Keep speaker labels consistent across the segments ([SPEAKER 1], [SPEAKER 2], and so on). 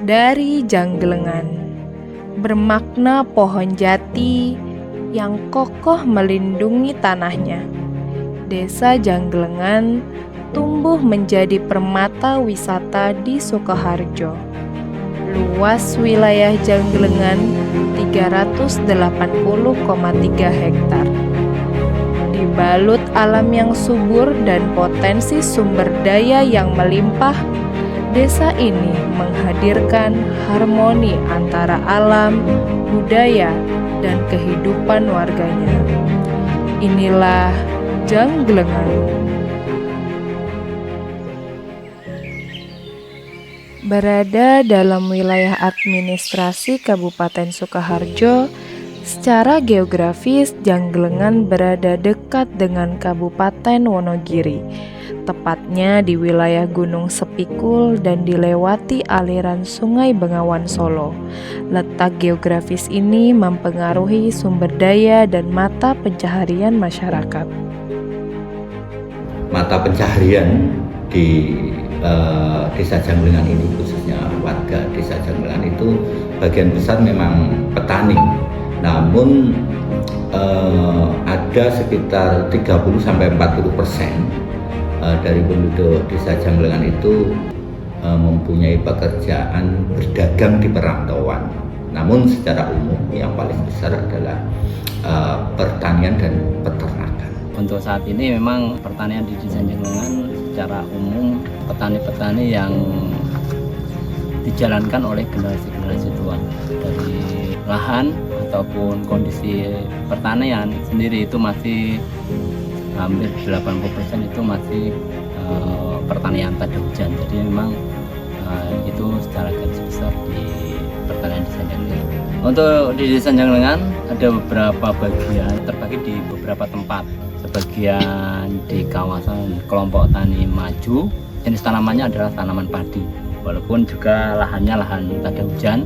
[SPEAKER 1] Dari Jangglengan, bermakna pohon jati yang kokoh melindungi tanahnya. Desa Jangglengan tumbuh menjadi permata wisata di Sukoharjo. Luas wilayah Jangglengan 380,3 hektar. Dibalut alam yang subur dan potensi sumber daya yang melimpah, desa ini menghadirkan harmoni antara alam, budaya, dan kehidupan warganya. Inilah Jangglengan. Berada dalam wilayah administrasi Kabupaten Sukoharjo, secara geografis Jangglengan berada dekat dengan Kabupaten Wonogiri, tepatnya di wilayah Gunung Sepikul dan dilewati aliran Sungai Bengawan Solo. Letak geografis ini mempengaruhi sumber daya dan mata pencaharian masyarakat.
[SPEAKER 2] Mata pencaharian di Desa Jangglengan ini, khususnya warga Desa Jangglengan itu bagian besar memang petani. Namun ada sekitar 30-40% dari penduduk Desa Jangglengan itu mempunyai pekerjaan berdagang di perantauan. Namun secara umum yang paling besar adalah pertanian dan peternakan.
[SPEAKER 3] Untuk saat ini memang pertanian di Desa Jangglengan secara umum petani-petani yang dijalankan oleh generasi-generasi tua. Dari lahan ataupun kondisi pertanian sendiri itu masih hampir 80% itu masih pertanian pada hujan. Jadi memang itu secara garis besar di pertanian Desa Jangglengan. Untuk di Desa Jangglengan ada beberapa bagian terbagi di beberapa tempat. Sebagian di kawasan kelompok tani maju, jenis tanamannya adalah tanaman padi. Walaupun juga lahannya lahan tada hujan.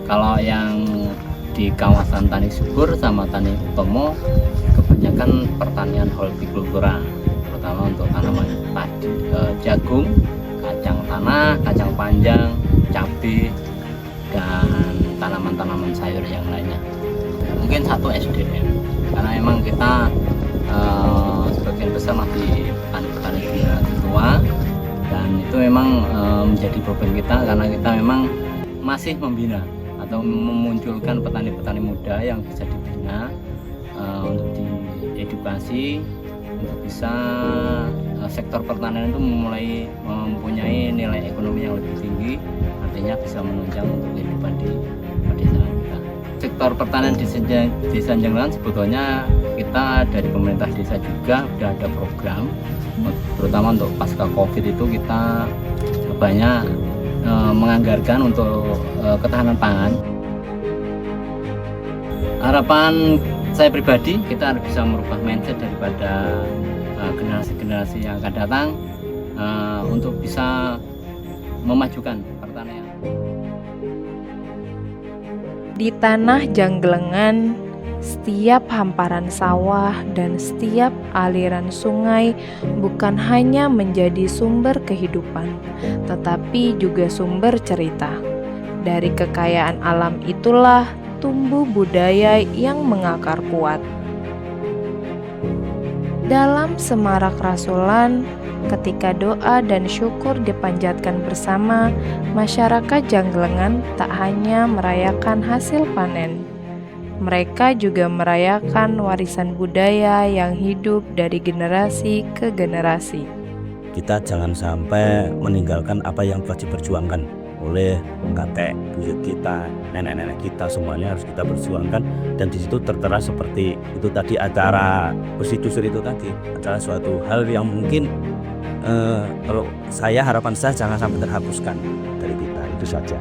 [SPEAKER 3] Kalau yang di kawasan tani subur sama tani utomo kebanyakan pertanian hortikultura, terutama untuk tanaman padi, jagung, kacang tanah, kacang panjang, cabai, dan tanaman-tanaman sayur yang lainnya. Mungkin satu SDM, karena memang kita sebagian besar masih petani-petani generasi tua, dan itu memang menjadi beban kita karena kita memang masih membina atau memunculkan petani-petani muda yang bisa dibina untuk diedukasi untuk bisa sektor pertanian itu mulai mempunyai nilai ekonomi yang lebih tinggi, artinya bisa menunjang untuk kehidupan di pedesaan kita. Sektor pertanian di Desa Jangglengan sebetulnya kita dari pemerintah desa juga sudah ada program, terutama untuk pasca Covid itu kita banyak menganggarkan untuk ketahanan pangan. Harapan saya pribadi kita harus bisa merubah mindset daripada generasi-generasi yang akan datang untuk bisa memajukan pertanian.
[SPEAKER 1] Di tanah Jangglengan, setiap hamparan sawah dan setiap aliran sungai bukan hanya menjadi sumber kehidupan, tetapi juga sumber cerita. Dari kekayaan alam itulah tumbuh budaya yang mengakar kuat. Dalam semarak rasulan, ketika doa dan syukur dipanjatkan bersama, masyarakat Jangglengan tak hanya merayakan hasil panen, mereka juga merayakan warisan budaya yang hidup dari generasi ke generasi.
[SPEAKER 4] Kita jangan sampai meninggalkan apa yang telah diperjuangkan oleh kakek buyut kita, nenek-nenek kita, semuanya harus kita perjuangkan. Dan di situ tertera seperti itu tadi, acara bersih dusur itu tadi adalah suatu hal yang mungkin kalau harapan saya jangan sampai terhapuskan dari kita. Itu saja.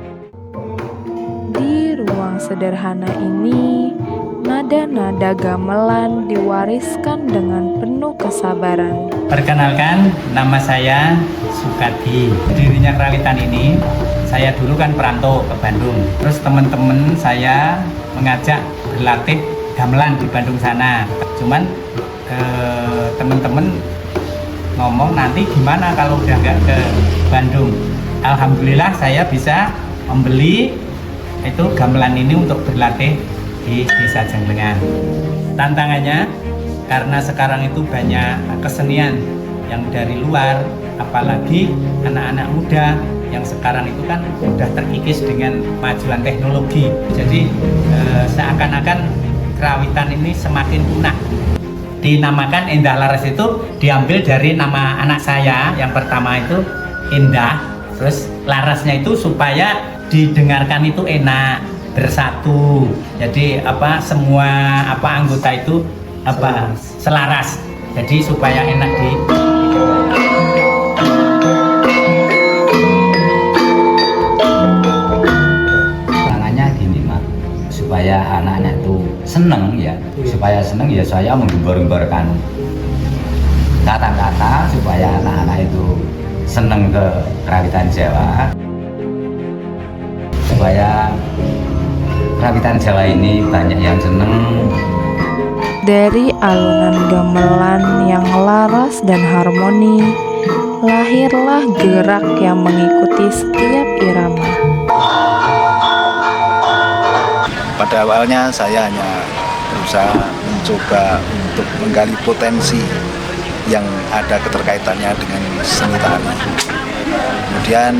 [SPEAKER 1] Di ruang sederhana ini, nada-nada gamelan diwariskan dengan penuh kesabaran.
[SPEAKER 5] Perkenalkan, nama saya Sukadi. Dirinya Kerawitan ini, saya dulu kan perantau ke Bandung. Terus teman-teman saya mengajak berlatih gamelan di Bandung sana. Cuman teman-teman ngomong nanti gimana kalau udah nggak ke Bandung. alhamdulillah saya bisa membeli itu gamelan ini untuk berlatih di Desa Janglengan. Tantangannya karena sekarang itu banyak kesenian yang dari luar, apalagi anak-anak muda yang sekarang itu kan sudah terkikis dengan kemajuan teknologi. Jadi seakan-akan kerawitan ini semakin punah. Dinamakan Endah Laras itu diambil dari nama anak saya yang pertama itu Endah, terus larasnya itu supaya didengarkan itu enak, bersatu. Jadi semua anggota itu selaras. Jadi supaya enak di
[SPEAKER 2] supaya anak-anak itu seneng ya, supaya seneng ya saya menggembar-gembarkan kata-kata supaya anak-anak itu seneng ke kerawitan Jawa, supaya kerawitan Jawa ini banyak yang seneng.
[SPEAKER 1] Dari alunan gamelan yang laras dan harmoni, lahirlah gerak yang mengikuti setiap irama.
[SPEAKER 6] Pada awalnya saya hanya berusaha mencoba untuk menggali potensi yang ada keterkaitannya dengan seni tari. Kemudian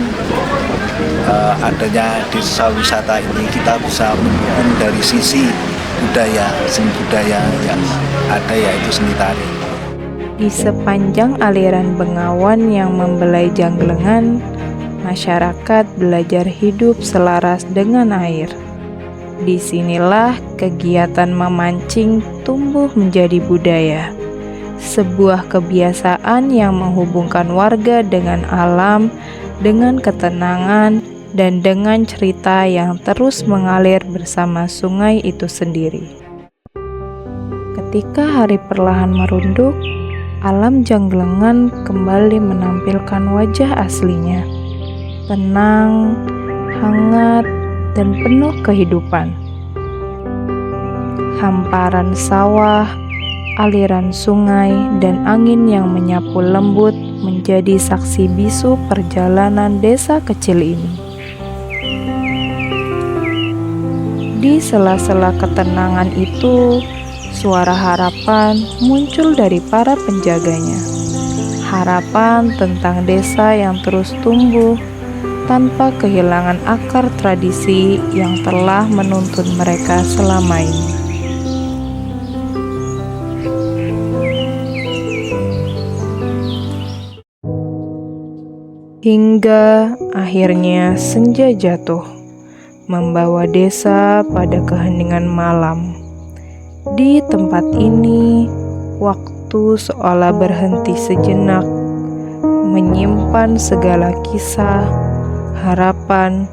[SPEAKER 6] adanya desa wisata ini kita bisa mendukung dari sisi budaya, seni budaya yang ada yaitu seni tari.
[SPEAKER 1] Di sepanjang aliran Bengawan yang membelai Janglengan, masyarakat belajar hidup selaras dengan air. Disinilah kegiatan memancing tumbuh menjadi budaya, sebuah kebiasaan yang menghubungkan warga dengan alam, dengan ketenangan, dan dengan cerita yang terus mengalir bersama sungai itu sendiri. Ketika hari perlahan merunduk, alam Janglengan kembali menampilkan wajah aslinya, tenang, hangat, dan penuh kehidupan. Hamparan sawah, aliran sungai, dan angin yang menyapu lembut menjadi saksi bisu perjalanan desa kecil ini. Di sela-sela ketenangan itu, suara harapan muncul dari para penjaganya. Harapan tentang desa yang terus tumbuh tanpa kehilangan akar tradisi yang telah menuntun mereka selama ini. Hingga akhirnya senja jatuh, membawa desa pada keheningan malam. Di tempat ini, waktu seolah berhenti sejenak, menyimpan segala kisah, harapan,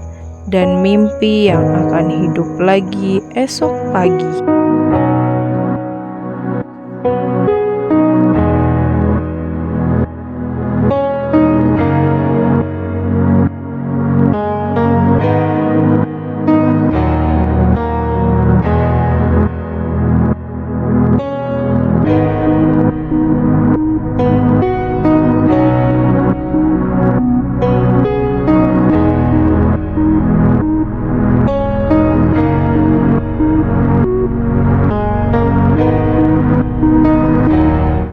[SPEAKER 1] dan mimpi yang akan hidup lagi esok pagi.